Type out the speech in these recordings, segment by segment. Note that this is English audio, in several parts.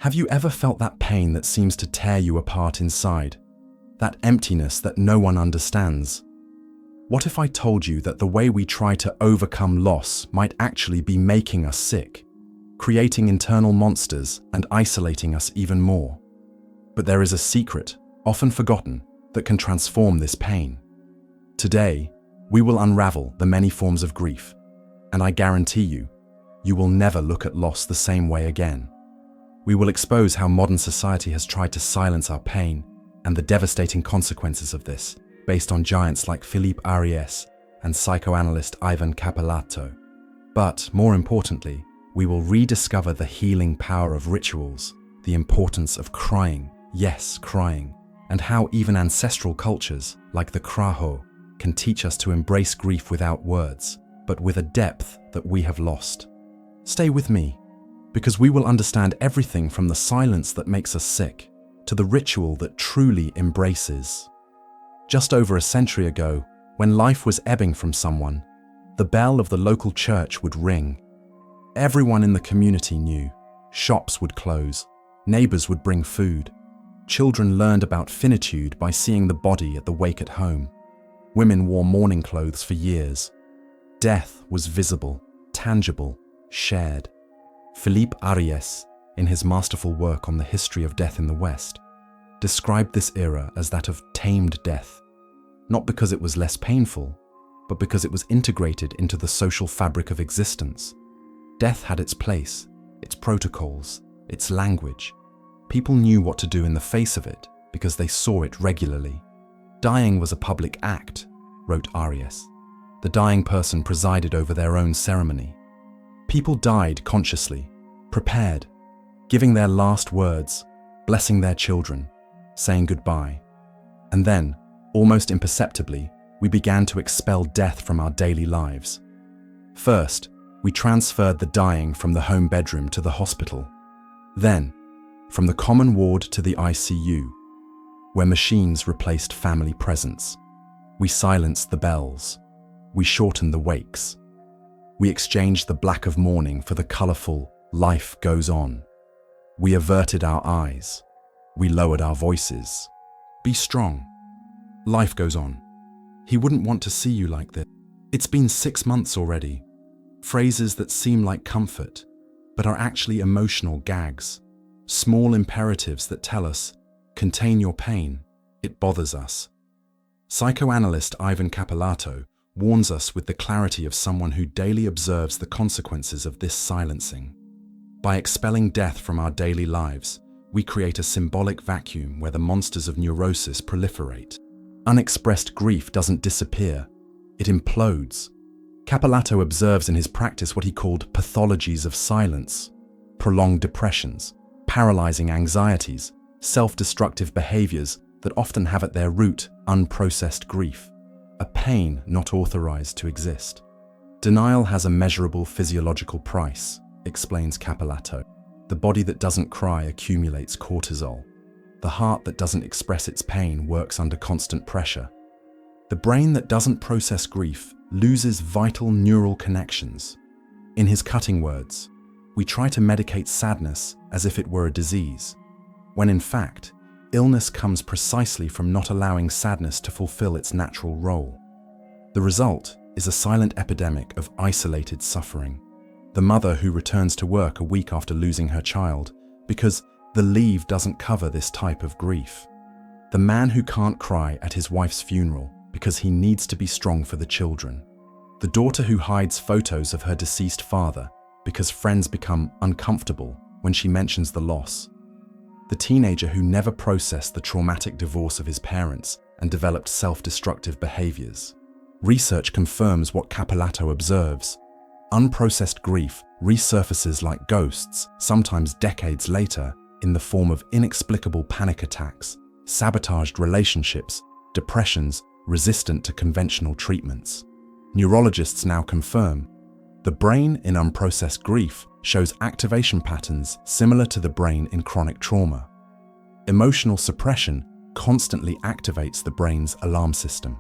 Have you ever felt that pain that seems to tear you apart inside? That emptiness that no one understands? What if I told you that the way we try to overcome loss might actually be making us sick, creating internal monsters and isolating us even more? But there is a secret, often forgotten, that can transform this pain. Today, we will unravel the many forms of grief, and I guarantee you, you will never look at loss the same way again. We will expose how modern society has tried to silence our pain and the devastating consequences of this, based on giants like Philippe Ariès and psychoanalyst Ivan Capelatto. But more importantly, we will rediscover the healing power of rituals, the importance of crying, yes, crying, and how even ancestral cultures, like the Krahô, can teach us to embrace grief without words, but with a depth that we have lost. Stay with me, because we will understand everything from the silence that makes us sick to the ritual that truly embraces. Just over a century ago, when life was ebbing from someone, the bell of the local church would ring. Everyone in the community knew. Shops would close, neighbors would bring food. Children learned about finitude by seeing the body at the wake at home. Women wore mourning clothes for years. Death was visible, tangible, shared. Philippe Ariès, in his masterful work on the history of death in the West, described this era as that of tamed death, not because it was less painful, but because it was integrated into the social fabric of existence. Death had its place, its protocols, its language. People knew what to do in the face of it because they saw it regularly. Dying was a public act, wrote Ariès. The dying person presided over their own ceremony. People died consciously, prepared, giving their last words, blessing their children, saying goodbye. And then, almost imperceptibly, we began to expel death from our daily lives. First, we transferred the dying from the home bedroom to the hospital. Then, from the common ward to the ICU, where machines replaced family presence. We silenced the bells. We shortened the wakes. We exchanged the black of mourning for the colorful life goes on. We averted our eyes. We lowered our voices. Be strong. Life goes on. He wouldn't want to see you like this. It's been 6 months already. Phrases that seem like comfort, but are actually emotional gags. Small imperatives that tell us, contain your pain, it bothers us. Psychoanalyst Ivan Capelatto warns us with the clarity of someone who daily observes the consequences of this silencing. By expelling death from our daily lives, we create a symbolic vacuum where the monsters of neurosis proliferate. Unexpressed grief doesn't disappear, it implodes. Capelatto observes in his practice what he called pathologies of silence, prolonged depressions, paralyzing anxieties, self-destructive behaviors that often have at their root unprocessed grief, a pain not authorized to exist. Denial has a measurable physiological price, explains Capelatto. The body that doesn't cry accumulates cortisol. The heart that doesn't express its pain works under constant pressure. The brain that doesn't process grief loses vital neural connections. In his cutting words, we try to medicate sadness as if it were a disease, when in fact, illness comes precisely from not allowing sadness to fulfill its natural role. The result is a silent epidemic of isolated suffering. The mother who returns to work a week after losing her child because the leave doesn't cover this type of grief. The man who can't cry at his wife's funeral because he needs to be strong for the children. The daughter who hides photos of her deceased father because friends become uncomfortable when she mentions the loss. The teenager who never processed the traumatic divorce of his parents and developed self-destructive behaviors. Research confirms what Capelatto observes. Unprocessed grief resurfaces like ghosts, sometimes decades later, in the form of inexplicable panic attacks, sabotaged relationships, depressions resistant to conventional treatments. Neurologists now confirm the brain in unprocessed grief shows activation patterns similar to the brain in chronic trauma. Emotional suppression constantly activates the brain's alarm system.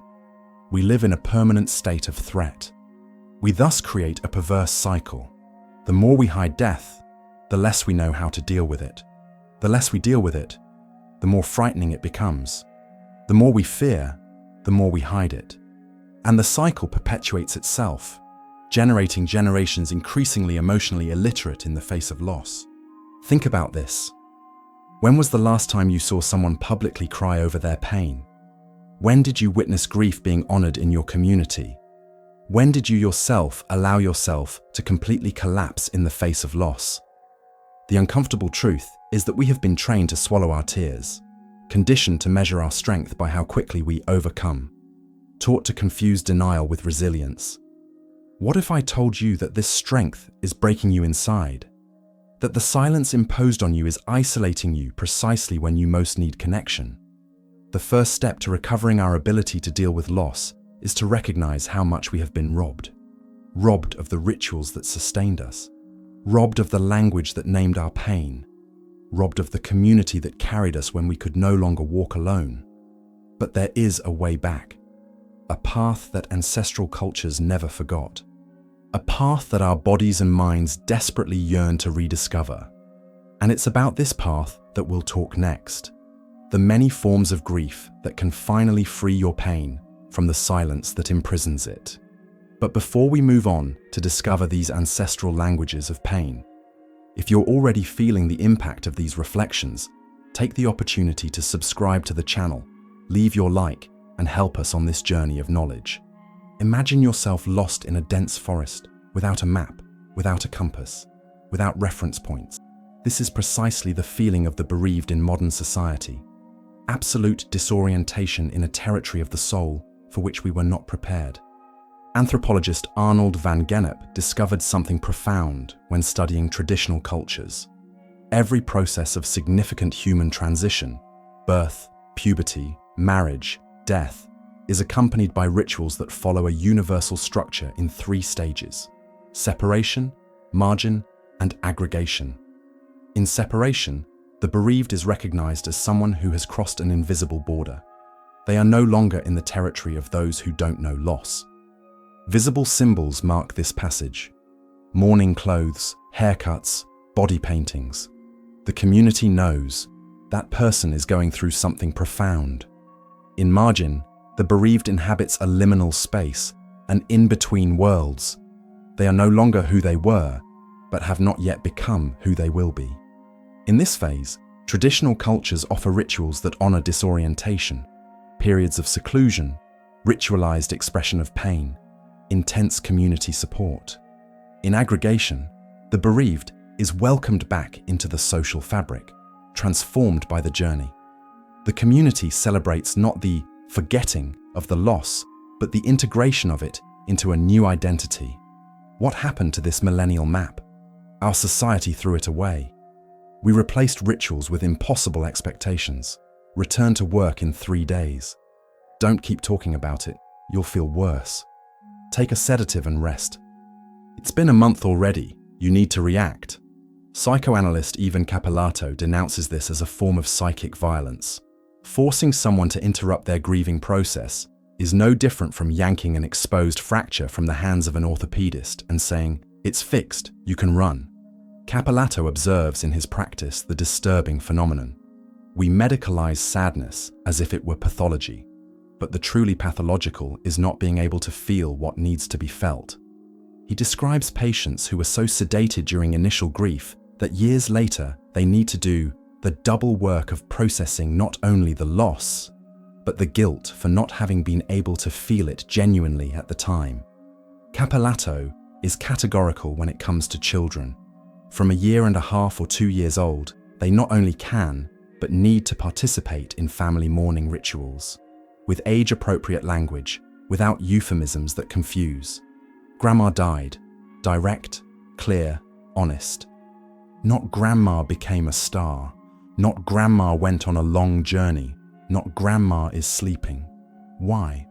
We live in a permanent state of threat. We thus create a perverse cycle. The more we hide death, the less we know how to deal with it. The less we deal with it, the more frightening it becomes. The more we fear, the more we hide it. And the cycle perpetuates itself, generating generations increasingly emotionally illiterate in the face of loss. Think about this. When was the last time you saw someone publicly cry over their pain? When did you witness grief being honored in your community? When did you yourself allow yourself to completely collapse in the face of loss? The uncomfortable truth is that we have been trained to swallow our tears, conditioned to measure our strength by how quickly we overcome, taught to confuse denial with resilience. What if I told you that this strength is breaking you inside? That the silence imposed on you is isolating you precisely when you most need connection? The first step to recovering our ability to deal with loss is to recognize how much we have been robbed. Robbed of the rituals that sustained us. Robbed of the language that named our pain. Robbed of the community that carried us when we could no longer walk alone. But there is a way back. A path that ancestral cultures never forgot. A path that our bodies and minds desperately yearn to rediscover. And it's about this path that we'll talk next. The many forms of grief that can finally free your pain from the silence that imprisons it. But before we move on to discover these ancestral languages of pain, if you're already feeling the impact of these reflections, take the opportunity to subscribe to the channel, leave your like, and help us on this journey of knowledge. Imagine yourself lost in a dense forest, without a map, without a compass, without reference points. This is precisely the feeling of the bereaved in modern society. Absolute disorientation in a territory of the soul for which we were not prepared. Anthropologist Arnold van Gennep discovered something profound when studying traditional cultures. Every process of significant human transition, birth, puberty, marriage, death, is accompanied by rituals that follow a universal structure in 3 stages: separation, margin, and aggregation. In separation, the bereaved is recognized as someone who has crossed an invisible border. They are no longer in the territory of those who don't know loss. Visible symbols mark this passage: mourning clothes, haircuts, body paintings. The community knows that person is going through something profound. In margin, the bereaved inhabits a liminal space, an in-between worlds. They are no longer who they were, but have not yet become who they will be. In this phase, traditional cultures offer rituals that honor disorientation, periods of seclusion, ritualized expression of pain, intense community support. In aggregation, the bereaved is welcomed back into the social fabric, transformed by the journey. The community celebrates not the forgetting of the loss, but the integration of it into a new identity. What happened to this millennial map? Our society threw it away. We replaced rituals with impossible expectations. Return to work in 3 days. Don't keep talking about it, you'll feel worse. Take a sedative and rest. It's been a month already, you need to react. Psychoanalyst Ivan Capelatto denounces this as a form of psychic violence. Forcing someone to interrupt their grieving process is no different from yanking an exposed fracture from the hands of an orthopedist and saying, "It's fixed, you can run." Capelatto observes in his practice the disturbing phenomenon. We medicalize sadness as if it were pathology, but the truly pathological is not being able to feel what needs to be felt. He describes patients who were so sedated during initial grief that years later they need to do the double work of processing not only the loss, but the guilt for not having been able to feel it genuinely at the time. Capelatto is categorical when it comes to children. From 1.5 years or 2 years old, they not only can, but need to participate in family mourning rituals, with age-appropriate language, without euphemisms that confuse. Grandma died, direct, clear, honest. Not grandma became a star, not grandma went on a long journey, not grandma is sleeping. Why?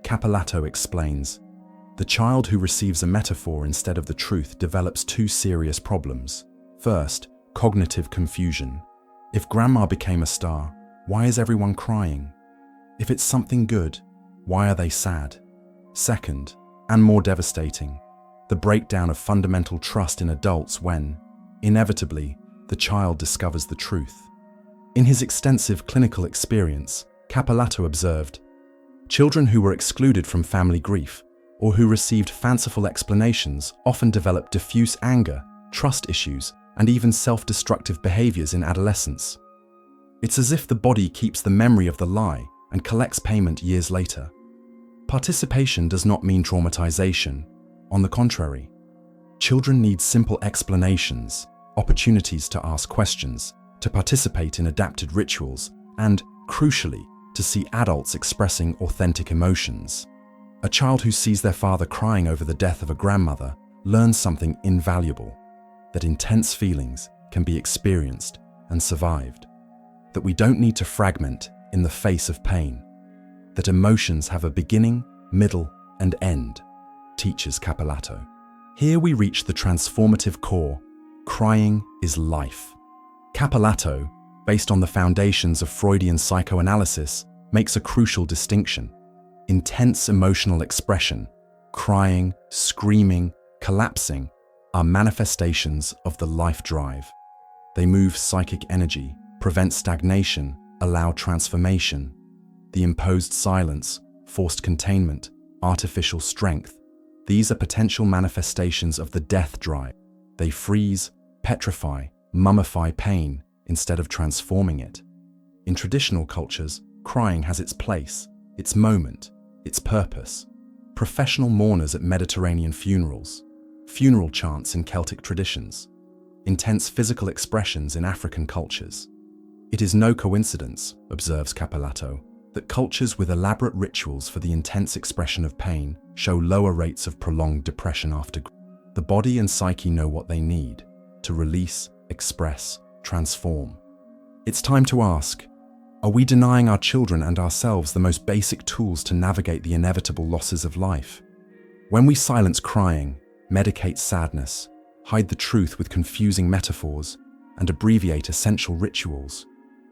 Capelatto explains, the child who receives a metaphor instead of the truth develops 2 serious problems. First, cognitive confusion. If grandma became a star, why is everyone crying? If it's something good, why are they sad? Second, and more devastating, the breakdown of fundamental trust in adults when, inevitably, the child discovers the truth. In his extensive clinical experience, Capelatto observed, children who were excluded from family grief or who received fanciful explanations often developed diffuse anger, trust issues, and even self-destructive behaviors in adolescence. It's as if the body keeps the memory of the lie and collects payment years later. Participation does not mean traumatization. On the contrary, children need simple explanations, opportunities to ask questions, to participate in adapted rituals, and, crucially, to see adults expressing authentic emotions. A child who sees their father crying over the death of a grandmother learns something invaluable, that intense feelings can be experienced and survived, that we don't need to fragment in the face of pain, that emotions have a beginning, middle, and end, teaches Capelatto. Here we reach the transformative core. Crying is life. Capelatto, based on the foundations of Freudian psychoanalysis, makes a crucial distinction. Intense emotional expression, crying, screaming, collapsing, are manifestations of the life drive. They move psychic energy, prevent stagnation, allow transformation. The imposed silence, forced containment, artificial strength, these are potential manifestations of the death drive. They freeze, petrify, mummify pain instead of transforming it. In traditional cultures, crying has its place, its moment, its purpose. Professional mourners at Mediterranean funerals, funeral chants in Celtic traditions, intense physical expressions in African cultures. It is no coincidence, observes Capelatto, that cultures with elaborate rituals for the intense expression of pain show lower rates of prolonged depression after grief. The body and psyche know what they need to release, express, transform. It's time to ask, are we denying our children and ourselves the most basic tools to navigate the inevitable losses of life? When we silence crying, medicate sadness, hide the truth with confusing metaphors, and abbreviate essential rituals,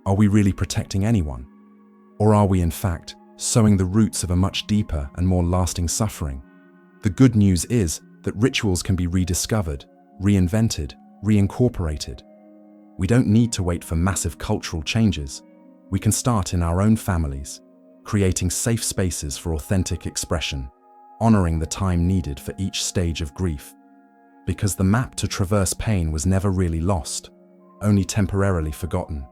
are we really protecting anyone? Or are we, in fact, sowing the roots of a much deeper and more lasting suffering? The good news is that rituals can be rediscovered, reinvented, reincorporated. We don't need to wait for massive cultural changes. We can start in our own families, creating safe spaces for authentic expression, honoring the time needed for each stage of grief. Because the map to traverse pain was never really lost, only temporarily forgotten.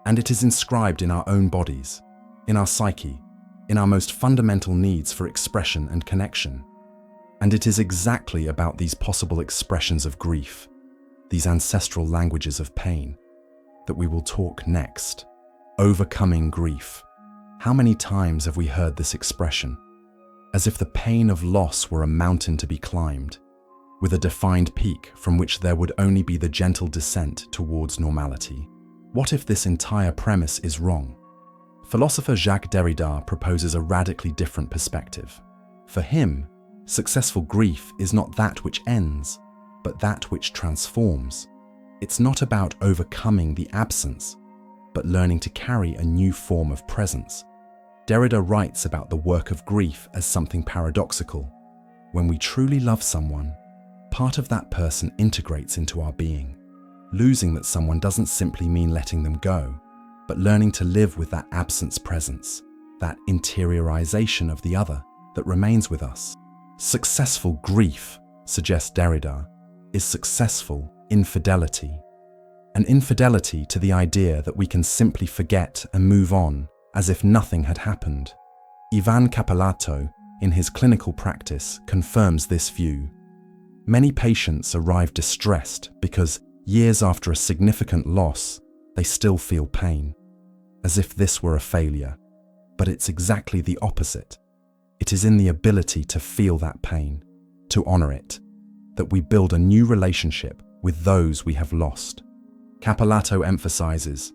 And it is inscribed in our own bodies, in our psyche, in our most fundamental needs for expression and connection. And it is exactly about these possible expressions of grief, these ancestral languages of pain, that we will talk next. Overcoming grief. How many times have we heard this expression? As if the pain of loss were a mountain to be climbed, with a defined peak from which there would only be the gentle descent towards normality. What if this entire premise is wrong? Philosopher Jacques Derrida proposes a radically different perspective. For him, successful grief is not that which ends, but that which transforms. It's not about overcoming the absence, but learning to carry a new form of presence. Derrida writes about the work of grief as something paradoxical. When we truly love someone, part of that person integrates into our being. Losing that someone doesn't simply mean letting them go, but learning to live with that absence presence, that interiorization of the other that remains with us. Successful grief, suggests Derrida, is successful infidelity. An infidelity to the idea that we can simply forget and move on as if nothing had happened. Ivan Capelatto, in his clinical practice, confirms this view. Many patients arrive distressed because years after a significant loss, they still feel pain, as if this were a failure. But it's exactly the opposite. It is in the ability to feel that pain, to honor it, that we build a new relationship with those we have lost. Capelatto emphasizes,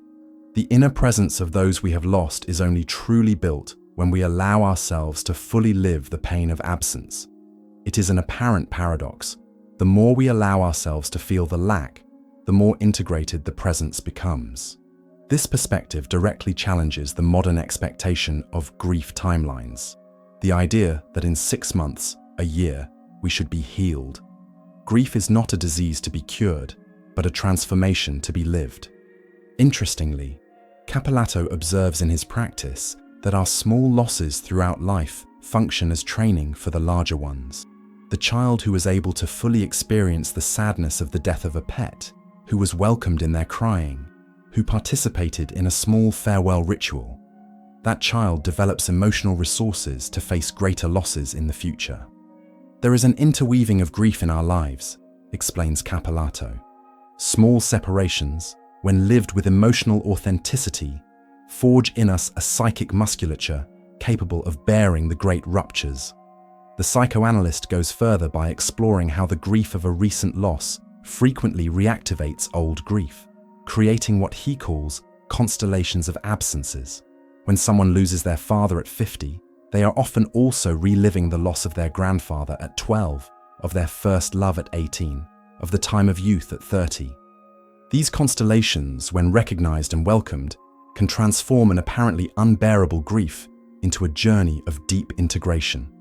the inner presence of those we have lost is only truly built when we allow ourselves to fully live the pain of absence. It is an apparent paradox. The more we allow ourselves to feel the lack, the more integrated the presence becomes. This perspective directly challenges the modern expectation of grief timelines. The idea that in 6 months, a year, we should be healed. Grief is not a disease to be cured. but a transformation to be lived. Interestingly, Capelatto observes in his practice that our small losses throughout life function as training for the larger ones. The child who was able to fully experience the sadness of the death of a pet, who was welcomed in their crying, who participated in a small farewell ritual, that child develops emotional resources to face greater losses in the future. There is an interweaving of grief in our lives, explains Capelatto. Small separations, when lived with emotional authenticity, forge in us a psychic musculature capable of bearing the great ruptures. The psychoanalyst goes further by exploring how the grief of a recent loss frequently reactivates old grief, creating what he calls constellations of absences. When someone loses their father at 50, they are often also reliving the loss of their grandfather at 12, of their first love at 18, of the time of youth at 30. These constellations, when recognized and welcomed, can transform an apparently unbearable grief into a journey of deep integration.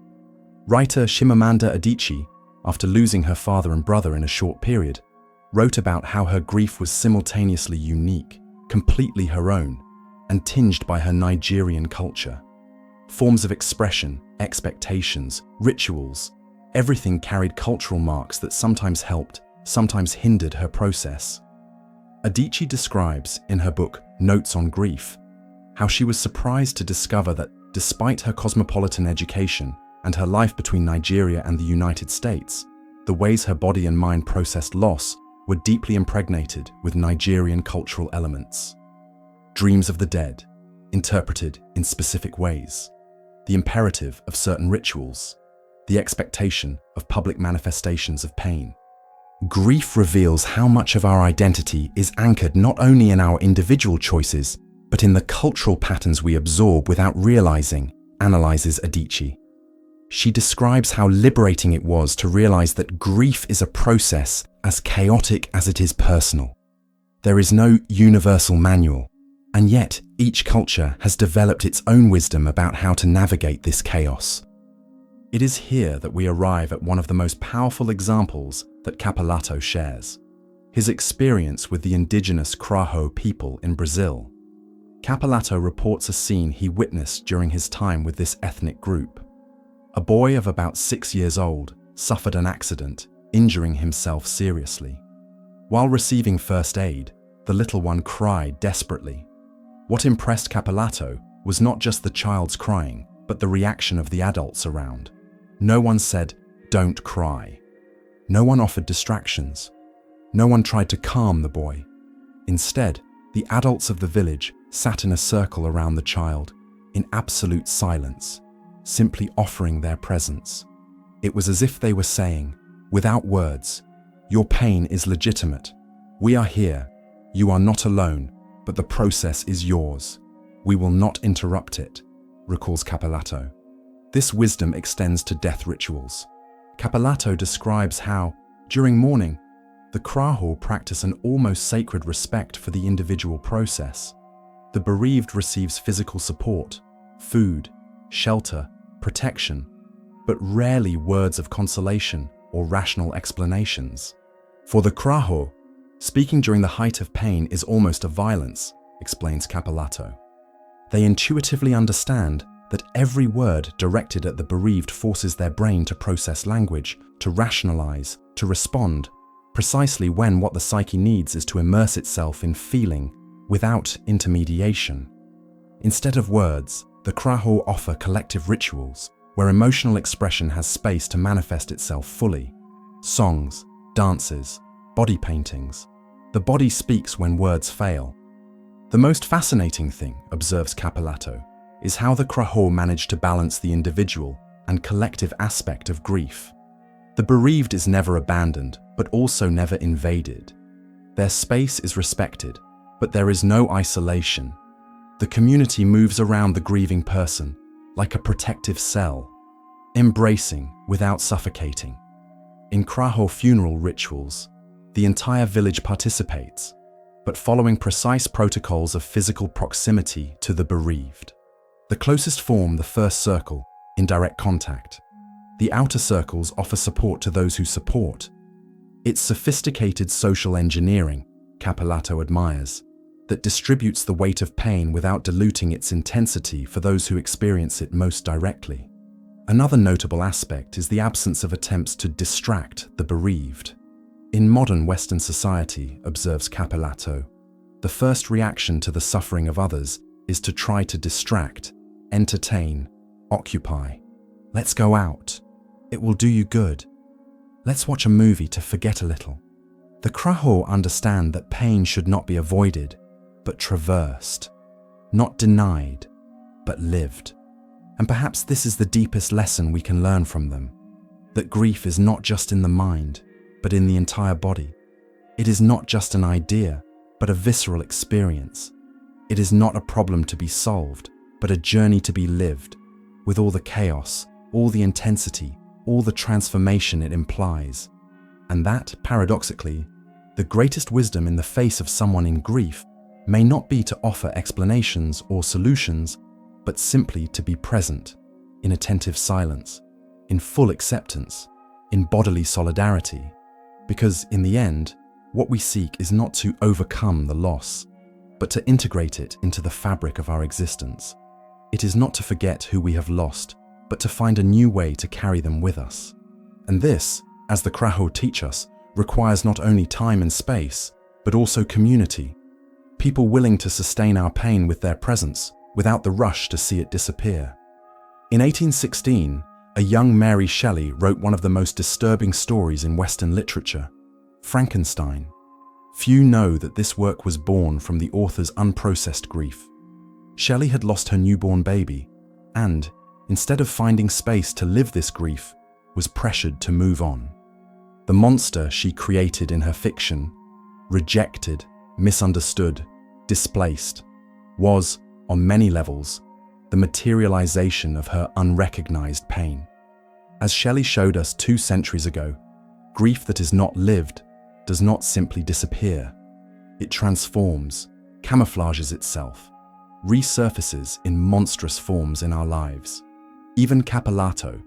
Writer Chimamanda Adichie, after losing her father and brother in a short period, wrote about how her grief was simultaneously unique, completely her own, and tinged by her Nigerian culture. Forms of expression, expectations, rituals, everything carried cultural marks that sometimes helped, sometimes hindered her process. Adichie describes, in her book Notes on Grief, how she was surprised to discover that despite her cosmopolitan education and her life between Nigeria and the United States, the ways her body and mind processed loss were deeply impregnated with Nigerian cultural elements. Dreams of the dead, interpreted in specific ways, the imperative of certain rituals, the expectation of public manifestations of pain. Grief reveals how much of our identity is anchored not only in our individual choices, but in the cultural patterns we absorb without realizing, analyzes Adichie. She describes how liberating it was to realize that grief is a process as chaotic as it is personal. There is no universal manual, and yet each culture has developed its own wisdom about how to navigate this chaos. It is here that we arrive at one of the most powerful examples that Capelatto shares, his experience with the indigenous Krahô people in Brazil. Capelatto reports a scene he witnessed during his time with this ethnic group. A boy of about 6 years old suffered an accident, injuring himself seriously. While receiving first aid, the little one cried desperately. What impressed Capelatto was not just the child's crying, but the reaction of the adults around. No one said, "Don't cry." No one offered distractions. No one tried to calm the boy. Instead, the adults of the village sat in a circle around the child, in absolute silence, simply offering their presence. It was as if they were saying, without words, "Your pain is legitimate. We are here. You are not alone, but the process is yours. We will not interrupt it," recalls Capelatto. This wisdom extends to death rituals. Capelatto describes how, during mourning, the Krahô practice an almost sacred respect for the individual process. The bereaved receives physical support, food, shelter, protection, but rarely words of consolation or rational explanations. For the Krahô, speaking during the height of pain is almost a violence, explains Capelatto. They intuitively understand that every word directed at the bereaved forces their brain to process language, to rationalize, to respond, precisely when what the psyche needs is to immerse itself in feeling without intermediation. Instead of words, the Krahô offer collective rituals where emotional expression has space to manifest itself fully. Songs, dances, body paintings. The body speaks when words fail. The most fascinating thing, observes Capelatto, is how the Krahô manage to balance the individual and collective aspect of grief. The bereaved is never abandoned, but also never invaded. Their space is respected, but there is no isolation. The community moves around the grieving person like a protective cell, embracing without suffocating. In Krahô funeral rituals, the entire village participates, but following precise protocols of physical proximity to the bereaved. The closest form the first circle, in direct contact. The outer circles offer support to those who support. It's sophisticated social engineering, Capelatto admires, that distributes the weight of pain without diluting its intensity for those who experience it most directly. Another notable aspect is the absence of attempts to distract the bereaved. In modern Western society, observes Capelatto, the first reaction to the suffering of others is to try to distract, entertain, occupy. Let's go out. It will do you good. Let's watch a movie to forget a little. The Krahô understand that pain should not be avoided, but traversed, not denied, but lived. And perhaps this is the deepest lesson we can learn from them, that grief is not just in the mind, but in the entire body. It is not just an idea, but a visceral experience. It is not a problem to be solved, but a journey to be lived, with all the chaos, all the intensity, all the transformation it implies. And that, paradoxically, the greatest wisdom in the face of someone in grief may not be to offer explanations or solutions, but simply to be present, in attentive silence, in full acceptance, in bodily solidarity. Because in the end, what we seek is not to overcome the loss, but to integrate it into the fabric of our existence. It is not to forget who we have lost, but to find a new way to carry them with us. And this, as the Krahô teach us, requires not only time and space, but also community. People willing to sustain our pain with their presence, without the rush to see it disappear. In 1816, a young Mary Shelley wrote one of the most disturbing stories in Western literature, Frankenstein. Few know that this work was born from the author's unprocessed grief. Shelley had lost her newborn baby, and, instead of finding space to live this grief, was pressured to move on. The monster she created in her fiction, rejected, misunderstood, displaced, was, on many levels, the materialization of her unrecognized pain. As Shelley showed us 2 centuries ago, grief that is not lived does not simply disappear. It transforms, camouflages itself, resurfaces in monstrous forms in our lives. Even Capelatto,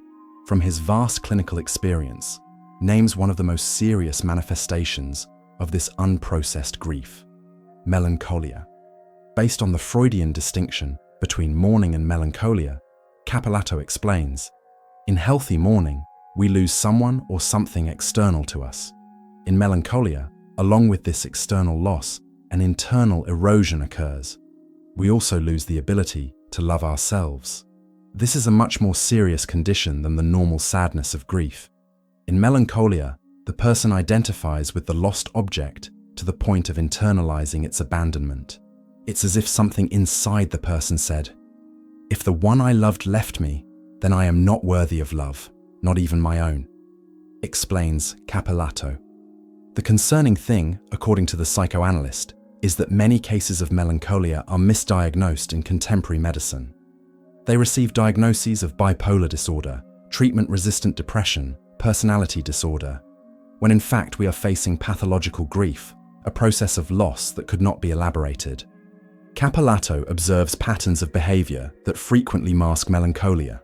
from his vast clinical experience, names one of the most serious manifestations of this unprocessed grief, melancholia. Based on the Freudian distinction between mourning and melancholia, Capelatto explains, in healthy mourning, we lose someone or something external to us. In melancholia, along with this external loss, an internal erosion occurs. We also lose the ability to love ourselves. This is a much more serious condition than the normal sadness of grief. In melancholia, the person identifies with the lost object to the point of internalizing its abandonment. It's as if something inside the person said, "If the one I loved left me, then I am not worthy of love, not even my own," explains Capelatto. The concerning thing, according to the Psychoanalyst, is that many cases of melancholia are misdiagnosed in contemporary medicine. They receive diagnoses of bipolar disorder, treatment-resistant depression, personality disorder, when in fact we are facing pathological grief, a process of loss that could not be elaborated. Capelatto observes patterns of behavior that frequently mask melancholia: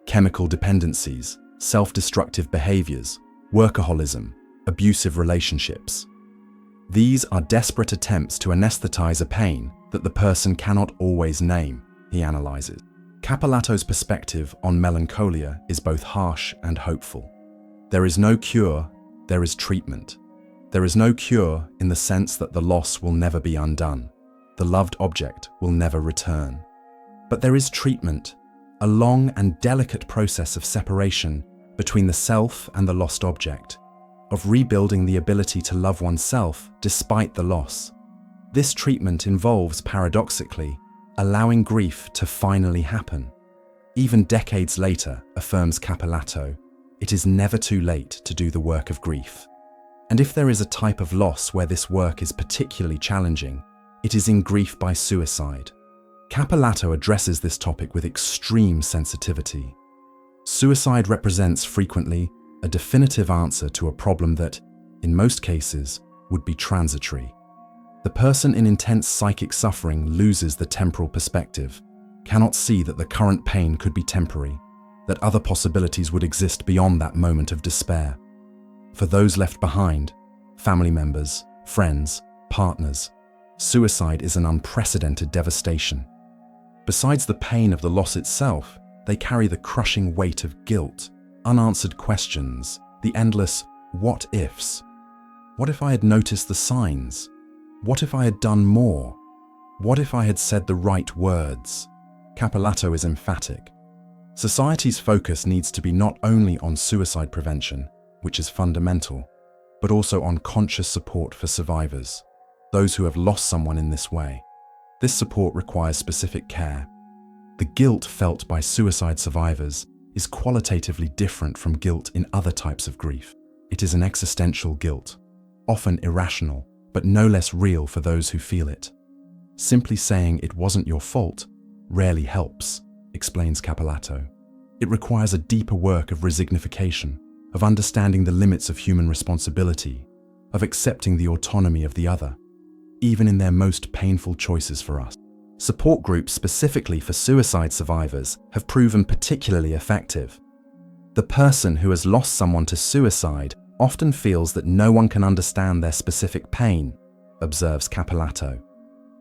chemical dependencies, self-destructive behaviors, workaholism, abusive relationships. These are desperate attempts to anesthetize a pain that the person cannot always name, he analyzes. Capelatto's perspective on melancholia is both harsh and hopeful. There is no cure, there is treatment. There is no cure in the sense that the loss will never be undone. The loved object will never return. But there is treatment, a long and delicate process of separation between the self and the lost object, of rebuilding the ability to love oneself despite the loss. This treatment involves, paradoxically, allowing grief to finally happen. Even decades later, affirms Capelatto, it is never too late to do the work of grief. And if there is a type of loss where this work is particularly challenging, it is in grief by suicide. Capelatto addresses this topic with extreme sensitivity. Suicide represents frequently a definitive answer to a problem that, in most cases, would be transitory. The person in intense psychic suffering loses the temporal perspective, cannot see that the current pain could be temporary, that other possibilities would exist beyond that moment of despair. For those left behind, family members, friends, partners, suicide is an unprecedented devastation. Besides the pain of the loss itself, they carry the crushing weight of guilt, unanswered questions, the endless what-ifs. What if I had noticed the signs? What if I had done more? What if I had said the right words? Capelatto is emphatic. Society's focus needs to be not only on suicide prevention, which is fundamental, but also on conscious support for survivors, those who have lost someone in this way. This support requires specific care. The guilt felt by suicide survivors is qualitatively different from guilt in other types of grief. It is an existential guilt, often irrational, but no less real for those who feel it. Simply saying it wasn't your fault rarely helps, explains Capelatto. It requires a deeper work of resignification, of understanding the limits of human responsibility, of accepting the autonomy of the other, even in their most painful choices for us. Support groups specifically for suicide survivors have proven particularly effective. The person who has lost someone to suicide often feels that no one can understand their specific pain, observes Capelatto.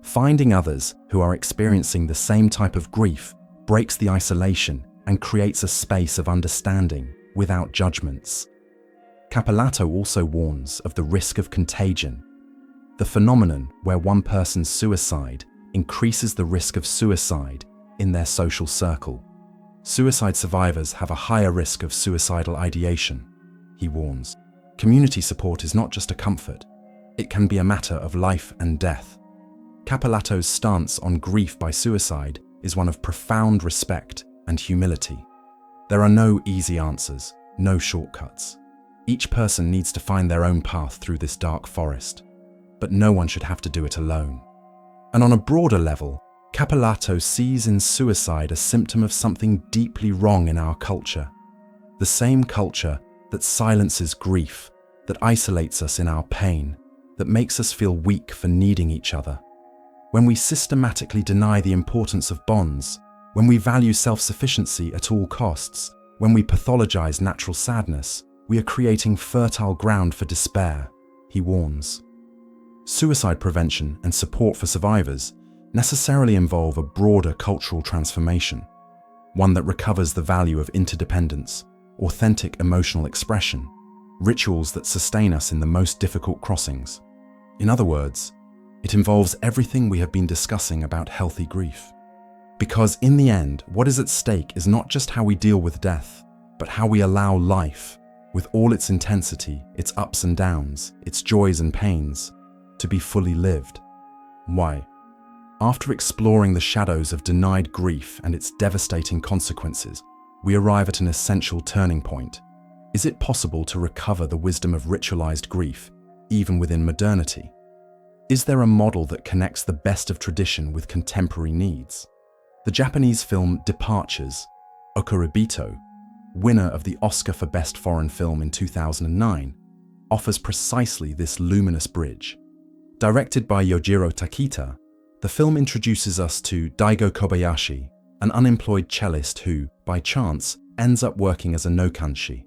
Finding others who are experiencing the same type of grief breaks the isolation and creates a space of understanding without judgments. Capelatto also warns of the risk of contagion, the phenomenon where one person's suicide increases the risk of suicide in their social circle. Suicide survivors have a higher risk of suicidal ideation, he warns. Community support is not just a comfort, it can be a matter of life and death. Capelatto's stance on grief by suicide is one of profound respect and humility. There are no easy answers, no shortcuts. Each person needs to find their own path through this dark forest, but no one should have to do it alone. And on a broader level, Capelatto sees in suicide a symptom of something deeply wrong in our culture. The same culture that silences grief, that isolates us in our pain, that makes us feel weak for needing each other. When we systematically deny the importance of bonds, when we value self-sufficiency at all costs, when we pathologize natural sadness, we are creating fertile ground for despair, he warns. Suicide prevention and support for survivors necessarily involve a broader cultural transformation, one that recovers the value of interdependence, authentic emotional expression, rituals that sustain us in the most difficult crossings. In other words, it involves everything we have been discussing about healthy grief. Because in the end, what is at stake is not just how we deal with death, but how we allow life, with all its intensity, its ups and downs, its joys and pains, to be fully lived. Why? After exploring the shadows of denied grief and its devastating consequences, we arrive at an essential turning point. Is it possible to recover the wisdom of ritualized grief, even within modernity? Is there a model that connects the best of tradition with contemporary needs? The Japanese film Departures, Okuribito, winner of the Oscar for Best Foreign Film in 2009, offers precisely this luminous bridge. Directed by Yojiro Takita, the film introduces us to Daigo Kobayashi, an unemployed cellist who, by chance, ends up working as a Nokanshi,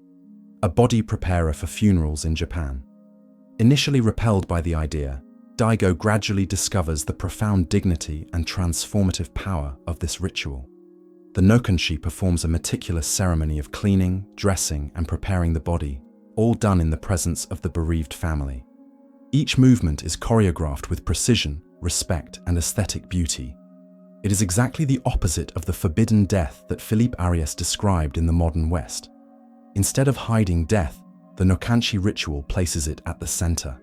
a body preparer for funerals in Japan. Initially repelled by the idea, Daigo gradually discovers the profound dignity and transformative power of this ritual. The Nokanshi performs a meticulous ceremony of cleaning, dressing, and preparing the body, all done in the presence of the bereaved family. Each movement is choreographed with precision, respect, and aesthetic beauty. It is exactly the opposite of the forbidden death that Philippe Ariès described in the modern West. Instead of hiding death, the Nokanshi ritual places it at the center.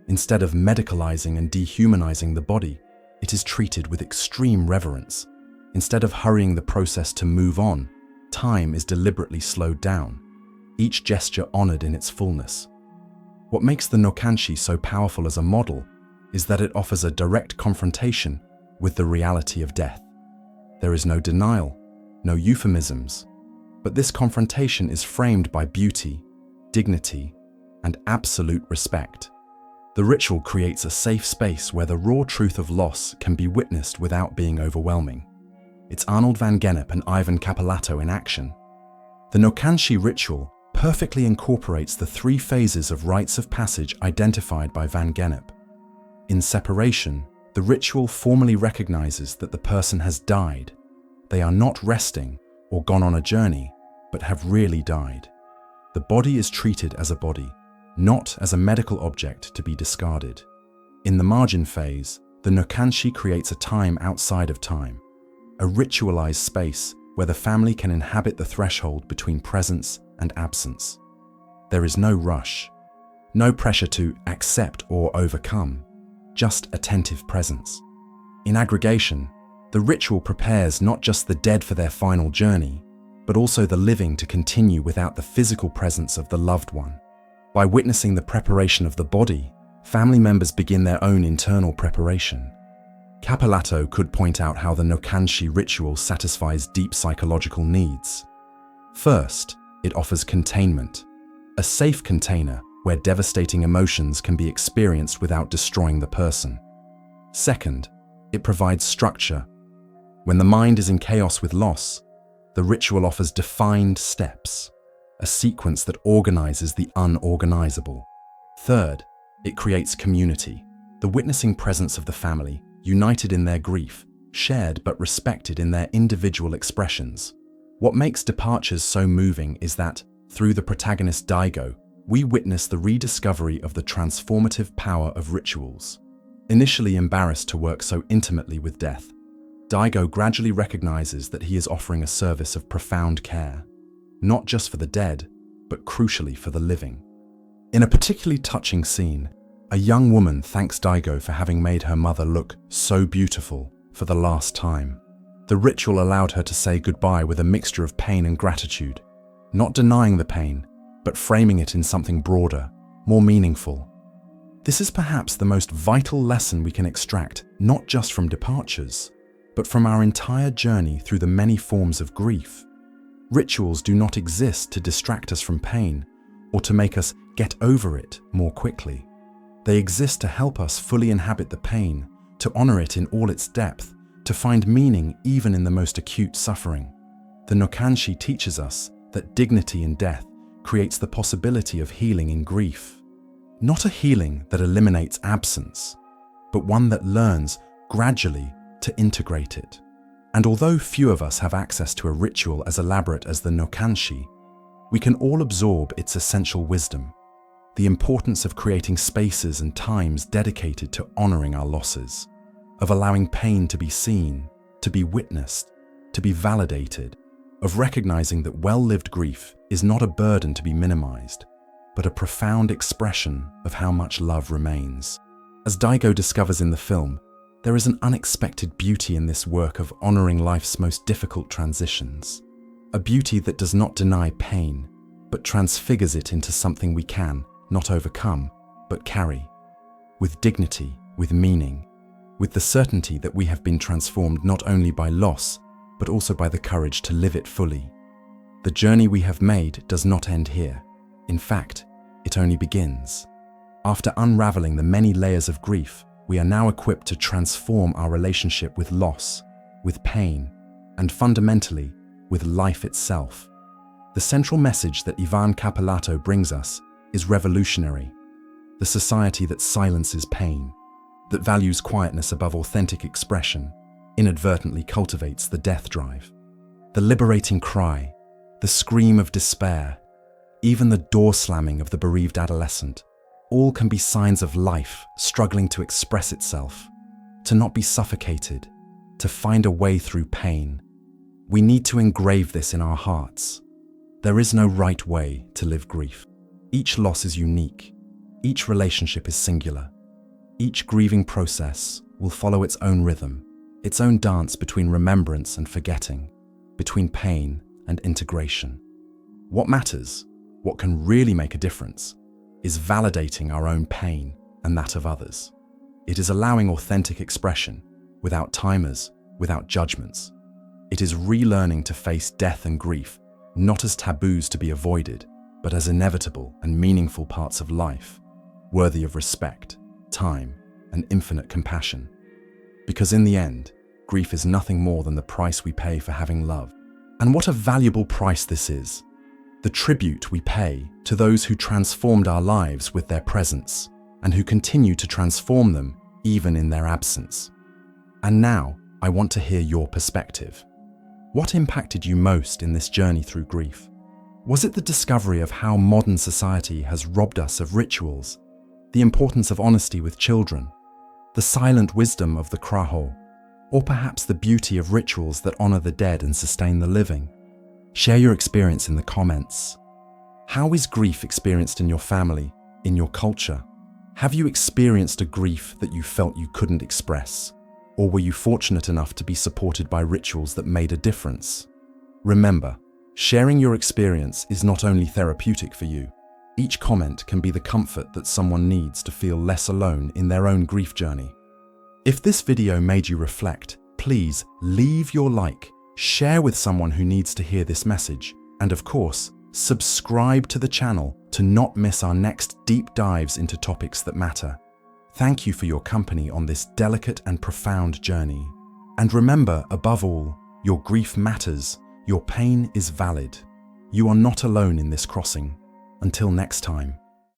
Instead of medicalizing and dehumanizing the body, it is treated with extreme reverence. Instead of hurrying the process to move on, time is deliberately slowed down, each gesture honored in its fullness. What makes the Nokanshi so powerful as a model is that it offers a direct confrontation with the reality of death. There is no denial, no euphemisms, but this confrontation is framed by beauty, dignity, and absolute respect. The ritual creates a safe space where the raw truth of loss can be witnessed without being overwhelming. It's Arnold van Gennep and Ivan Capelatto in action. The Nokanshi ritual perfectly incorporates the three phases of rites of passage identified by Van Gennep. In separation, the ritual formally recognizes that the person has died. They are not resting or gone on a journey, but have really died. The body is treated as a body, not as a medical object to be discarded. In the margin phase, the Nokanshi creates a time outside of time, a ritualized space where the family can inhabit the threshold between presence and absence. There is no rush, no pressure to accept or overcome, just attentive presence. In aggregation, the ritual prepares not just the dead for their final journey, but also the living to continue without the physical presence of the loved one. By witnessing the preparation of the body, family members begin their own internal preparation. Capelatto could point out how the Nokanshi ritual satisfies deep psychological needs. First, it offers containment, a safe container where devastating emotions can be experienced without destroying the person. Second, it provides structure. When the mind is in chaos with loss, the ritual offers defined steps, a sequence that organizes the unorganizable. Third, it creates community, the witnessing presence of the family, united in their grief, shared but respected in their individual expressions. What makes departures so moving is that, through the protagonist Daigo, we witness the rediscovery of the transformative power of rituals. Initially embarrassed to work so intimately with death, Daigo gradually recognizes that he is offering a service of profound care, not just for the dead, but crucially for the living. In a particularly touching scene, a young woman thanks Daigo for having made her mother look so beautiful for the last time. The ritual allowed her to say goodbye with a mixture of pain and gratitude, not denying the pain, but framing it in something broader, more meaningful. This is perhaps the most vital lesson we can extract, not just from departures, but from our entire journey through the many forms of grief. Rituals do not exist to distract us from pain or to make us get over it more quickly. They exist to help us fully inhabit the pain, to honor it in all its depth, to find meaning even in the most acute suffering. The Nokanshi teaches us that dignity in death creates the possibility of healing in grief. Not a healing that eliminates absence, but one that learns gradually to integrate it. And although few of us have access to a ritual as elaborate as the Nokanshi, we can all absorb its essential wisdom, the importance of creating spaces and times dedicated to honoring our losses, of allowing pain to be seen, to be witnessed, to be validated, of recognizing that well-lived grief is not a burden to be minimized, but a profound expression of how much love remains. As Daigo discovers in the film, there is an unexpected beauty in this work of honoring life's most difficult transitions, a beauty that does not deny pain, but transfigures it into something we can not overcome, but carry, with dignity, with meaning, with the certainty that we have been transformed not only by loss, but also by the courage to live it fully. The journey we have made does not end here. In fact, it only begins. After unraveling the many layers of grief, we are now equipped to transform our relationship with loss, with pain, and fundamentally, with life itself. The central message that Ivan Capelatto brings us is revolutionary. The society that silences pain, that values quietness above authentic expression, inadvertently cultivates the death drive. The liberating cry, the scream of despair, even the door slamming of the bereaved adolescent, all can be signs of life struggling to express itself, to not be suffocated, to find a way through pain. We need to engrave this in our hearts. There is no right way to live grief. Each loss is unique. Each relationship is singular. Each grieving process will follow its own rhythm, its own dance between remembrance and forgetting, between pain and integration. What matters, what can really make a difference, is validating our own pain and that of others. It is allowing authentic expression, without timers, without judgments. It is relearning to face death and grief, not as taboos to be avoided, but as inevitable and meaningful parts of life, worthy of respect, time, and infinite compassion. Because in the end, grief is nothing more than the price we pay for having love. And what a valuable price this is. the tribute we pay to those who transformed our lives with their presence and who continue to transform them even in their absence. And now, I want to hear your perspective. What impacted you most in this journey through grief? Was it the discovery of how modern society has robbed us of rituals, the importance of honesty with children, the silent wisdom of the Krahô, or perhaps the beauty of rituals that honor the dead and sustain the living? Share your experience in the comments. How is grief experienced in your family, in your culture? Have you experienced a grief that you felt you couldn't express? Or were you fortunate enough to be supported by rituals that made a difference? Remember, sharing your experience is not only therapeutic for you. Each comment can be the comfort that someone needs to feel less alone in their own grief journey. If this video made you reflect, please leave your like, share with someone who needs to hear this message, and of course, subscribe to the channel to not miss our next deep dives into topics that matter. Thank you for your company on this delicate and profound journey. And remember, above all, your grief matters, your pain is valid. You are not alone in this crossing. Until next time.